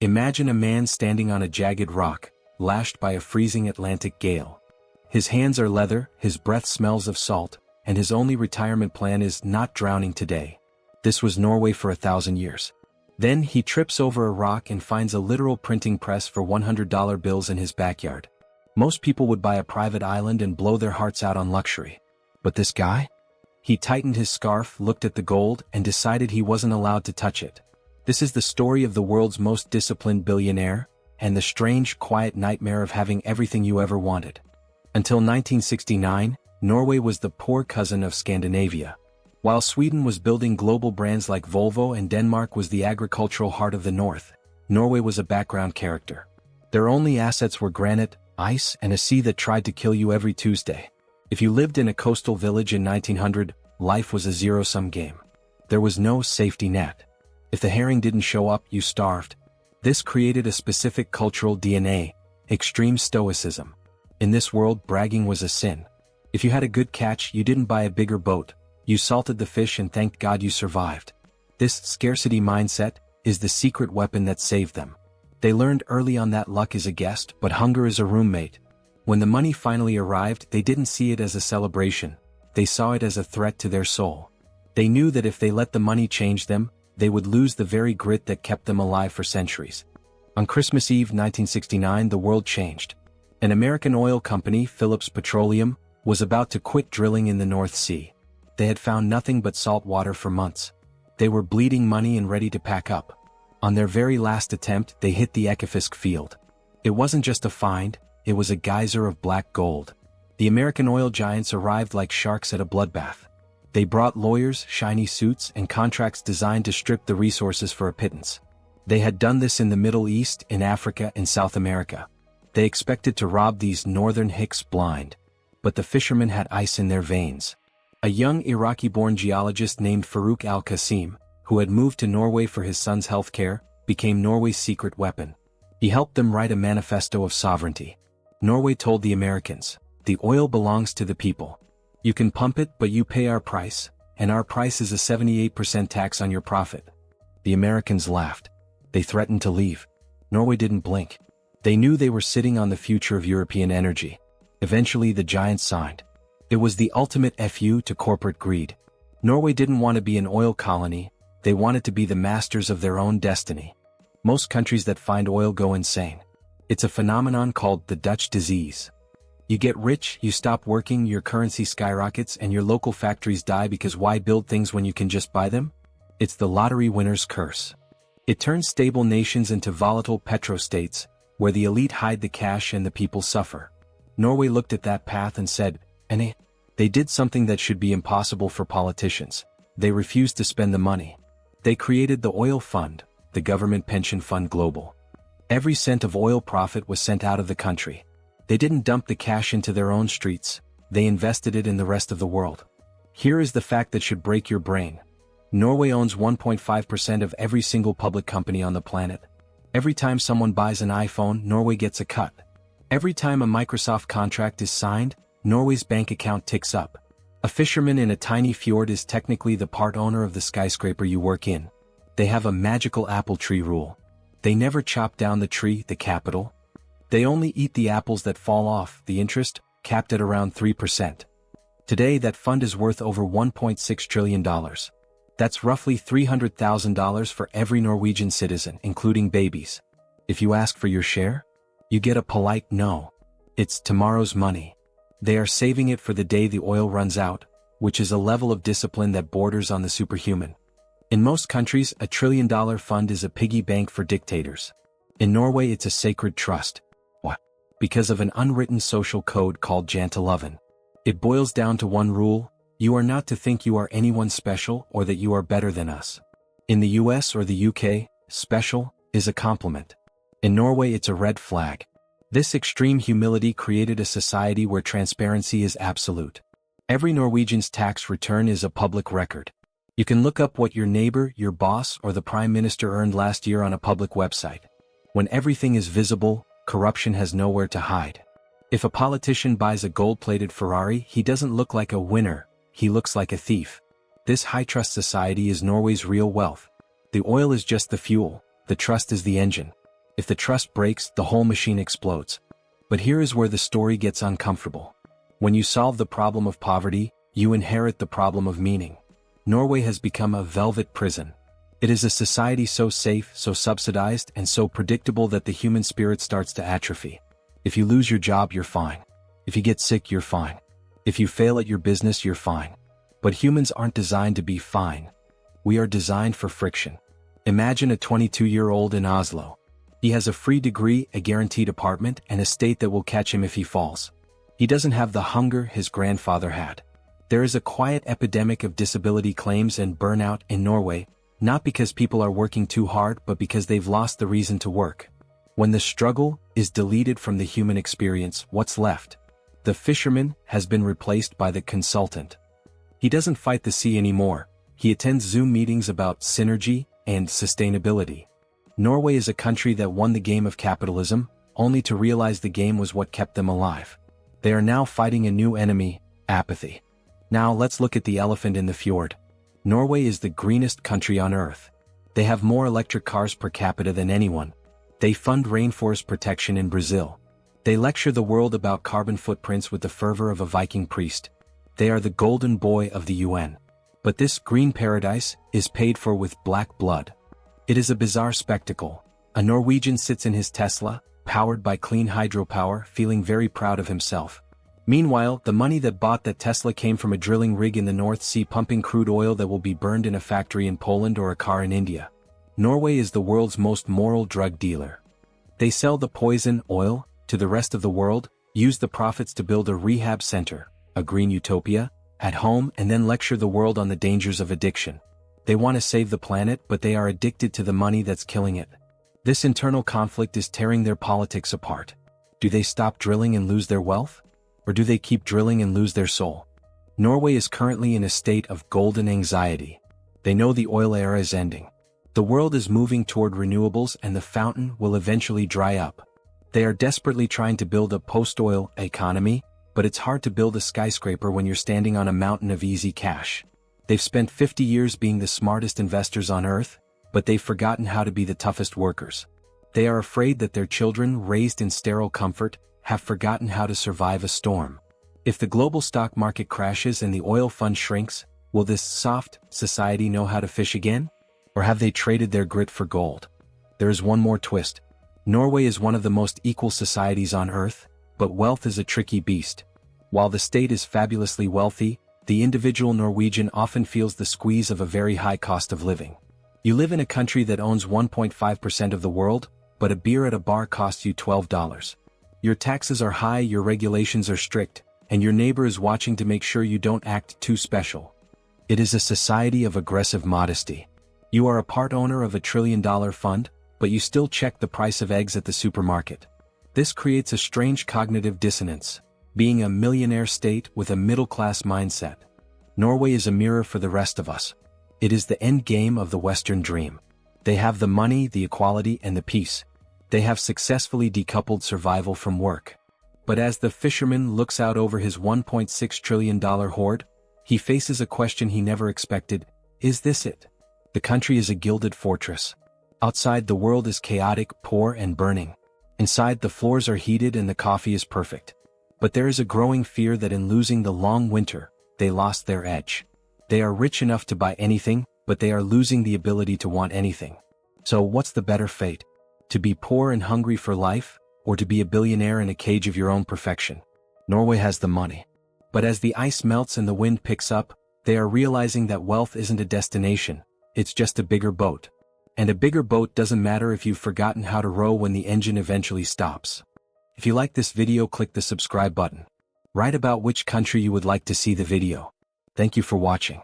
Imagine a man standing on a jagged rock, lashed by a freezing Atlantic gale. His hands are leather, his breath smells of salt, and his only retirement plan is not drowning today. This was Norway for 1,000 years. Then he trips over a rock and finds a literal printing press for $100 bills in his backyard. Most people would buy a private island and blow their hearts out on luxury. But this guy? He tightened his scarf, looked at the gold, and decided he wasn't allowed to touch it. This is the story of the world's most disciplined billionaire, and the strange, quiet nightmare of having everything you ever wanted. Until 1969, Norway was the poor cousin of Scandinavia. While Sweden was building global brands like Volvo and Denmark was the agricultural heart of the North, Norway was a background character. Their only assets were granite, ice, and a sea that tried to kill you every Tuesday. If you lived in a coastal village in 1900, life was a zero-sum game. There was no safety net. If the herring didn't show up, you starved. This created a specific cultural DNA, extreme stoicism. In this world, bragging was a sin. If you had a good catch, you didn't buy a bigger boat. You salted the fish and thanked God you survived. This scarcity mindset is the secret weapon that saved them. They learned early on that luck is a guest, but hunger is a roommate. When the money finally arrived, they didn't see it as a celebration. They saw it as a threat to their soul. They knew that if they let the money change them, they would lose the very grit that kept them alive for centuries. On Christmas Eve 1969, the world changed. An American oil company, Phillips Petroleum, was about to quit drilling in the North Sea. They had found nothing but salt water for months. They were bleeding money and ready to pack up. On their very last attempt, they hit the Ekofisk field. It wasn't just a find, it was a geyser of black gold. The American oil giants arrived like sharks at a bloodbath. They brought lawyers, shiny suits, and contracts designed to strip the resources for a pittance. They had done this in the Middle East, in Africa, and South America. They expected to rob these northern hicks blind. But the fishermen had ice in their veins. A young Iraqi-born geologist named Farouk al-Qasim, who had moved to Norway for his son's health care, became Norway's secret weapon. He helped them write a manifesto of sovereignty. Norway told the Americans, "The oil belongs to the people. You can pump it, but you pay our price, and our price is a 78% tax on your profit." The Americans laughed. They threatened to leave. Norway didn't blink. They knew they were sitting on the future of European energy. Eventually the giants signed. It was the ultimate FU to corporate greed. Norway didn't want to be an oil colony, they wanted to be the masters of their own destiny. Most countries that find oil go insane. It's a phenomenon called the Dutch disease. You get rich, you stop working, your currency skyrockets, and your local factories die because why build things when you can just buy them? It's the lottery winner's curse. It turns stable nations into volatile petrostates, where the elite hide the cash and the people suffer. Norway looked at that path and said, They did something that should be impossible for politicians. They refused to spend the money. They created the Oil Fund, the government pension fund global. Every cent of oil profit was sent out of the country. They didn't dump the cash into their own streets, they invested it in the rest of the world. Here is the fact that should break your brain. Norway owns 1.5% of every single public company on the planet. Every time someone buys an iPhone, Norway gets a cut. Every time a Microsoft contract is signed, Norway's bank account ticks up. A fisherman in a tiny fjord is technically the part owner of the skyscraper you work in. They have a magical apple tree rule. They never chop down the tree, the capital. They only eat the apples that fall off, the interest, capped at around 3%. Today that fund is worth over $1.6 trillion. That's roughly $300,000 for every Norwegian citizen, including babies. If you ask for your share, you get a polite no. It's tomorrow's money. They are saving it for the day the oil runs out, which is a level of discipline that borders on the superhuman. In most countries, $1 trillion fund is a piggy bank for dictators. In Norway, it's a sacred trust. What? Because of an unwritten social code called janteloven. It boils down to one rule: you are not to think you are anyone special or that you are better than us. In the US or the UK, special is a compliment. In Norway, it's a red flag. This extreme humility created a society where transparency is absolute. Every Norwegian's tax return is a public record. You can look up what your neighbor, your boss, or the prime minister earned last year on a public website. When everything is visible, corruption has nowhere to hide. If a politician buys a gold-plated Ferrari, he doesn't look like a winner, he looks like a thief. This high-trust society is Norway's real wealth. The oil is just the fuel, the trust is the engine. If the trust breaks, the whole machine explodes. But here is where the story gets uncomfortable. When you solve the problem of poverty, you inherit the problem of meaning. Norway has become a velvet prison. It is a society so safe, so subsidized, and so predictable that the human spirit starts to atrophy. If you lose your job, you're fine. If you get sick, you're fine. If you fail at your business, you're fine. But humans aren't designed to be fine. We are designed for friction. Imagine a 22-year-old in Oslo. He has a free degree, a guaranteed apartment, and a state that will catch him if he falls. He doesn't have the hunger his grandfather had. There is a quiet epidemic of disability claims and burnout in Norway, not because people are working too hard but because they've lost the reason to work. When the struggle is deleted from the human experience, what's left? The fisherman has been replaced by the consultant. He doesn't fight the sea anymore. He attends Zoom meetings about synergy and sustainability. Norway is a country that won the game of capitalism, only to realize the game was what kept them alive. They are now fighting a new enemy, apathy. Now let's look at the elephant in the fjord. Norway is the greenest country on earth. They have more electric cars per capita than anyone. They fund rainforest protection in Brazil. They lecture the world about carbon footprints with the fervor of a Viking priest. They are the golden boy of the UN. But this green paradise is paid for with black blood. It is a bizarre spectacle. A Norwegian sits in his Tesla, powered by clean hydropower, feeling very proud of himself. Meanwhile, the money that bought that Tesla came from a drilling rig in the North Sea pumping crude oil that will be burned in a factory in Poland or a car in India. Norway is the world's most moral drug dealer. They sell the poison, oil, to the rest of the world, use the profits to build a rehab center, a green utopia, at home, and then lecture the world on the dangers of addiction. They want to save the planet, but they are addicted to the money that's killing it. This internal conflict is tearing their politics apart. Do they stop drilling and lose their wealth? Or do they keep drilling and lose their soul? Norway is currently in a state of golden anxiety. They know the oil era is ending. The world is moving toward renewables and the fountain will eventually dry up. They are desperately trying to build a post-oil economy, but it's hard to build a skyscraper when you're standing on a mountain of easy cash. They've spent 50 years being the smartest investors on earth, but they've forgotten how to be the toughest workers. They are afraid that their children, raised in sterile comfort, have forgotten how to survive a storm. If the global stock market crashes and the oil fund shrinks, will this soft society know how to fish again? Or have they traded their grit for gold? There is one more twist. Norway is one of the most equal societies on earth, but wealth is a tricky beast. While the state is fabulously wealthy, the individual Norwegian often feels the squeeze of a very high cost of living. You live in a country that owns 1.5% of the world, but a beer at a bar costs you $12. Your taxes are high, your regulations are strict, and your neighbor is watching to make sure you don't act too special. It is a society of aggressive modesty. You are a part owner of a $1 trillion fund, but you still check the price of eggs at the supermarket. This creates a strange cognitive dissonance, being a millionaire state with a middle-class mindset. Norway is a mirror for the rest of us. It is the end game of the Western dream. They have the money, the equality, and the peace. They have successfully decoupled survival from work. But as the fisherman looks out over his $1.6 trillion hoard, he faces a question he never expected. Is this it? The country is a gilded fortress. Outside, the world is chaotic, poor, and burning. Inside, the floors are heated and the coffee is perfect. But there is a growing fear that in losing the long winter, they lost their edge. They are rich enough to buy anything, but they are losing the ability to want anything. So what's the better fate? To be poor and hungry for life, or to be a billionaire in a cage of your own perfection? Norway has the money. But as the ice melts and the wind picks up, they are realizing that wealth isn't a destination, it's just a bigger boat. And a bigger boat doesn't matter if you've forgotten how to row when the engine eventually stops. If you like this video, click the subscribe button. Write about which country you would like to see the video. Thank you for watching.